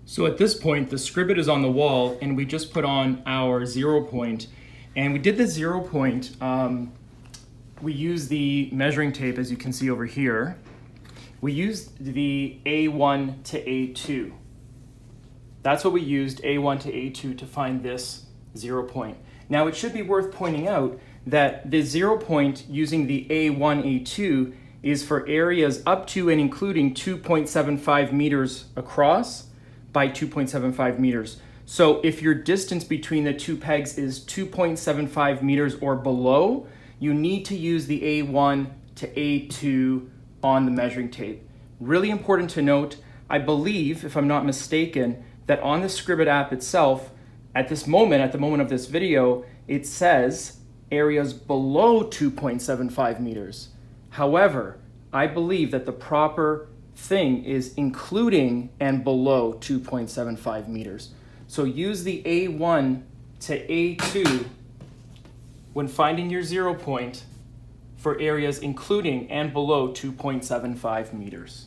So at this point, the SCRIBIT is on the wall and we just put on our 0 point. And we did the 0 point, we used the measuring tape, as you can see over here. We used the A1 to A2. That's what we used, A1 to A2, to find this 0 point. Now it should be worth pointing out that the 0 point using the A1, A2 is for areas up to and including 2.75 meters across by 2.75 meters. So if your distance between the two pegs is 2.75 meters or below, you need to use the A1 to A2 on the measuring tape. Really important to note, I believe, if I'm not mistaken, that on the SCRIBIT app itself, at this moment, at the moment of this video, it says areas below 2.75 meters. However, I believe that the proper thing is including and below 2.75 meters. So use the A1 to A2 when finding your 0 point for areas including and below 2.75 meters.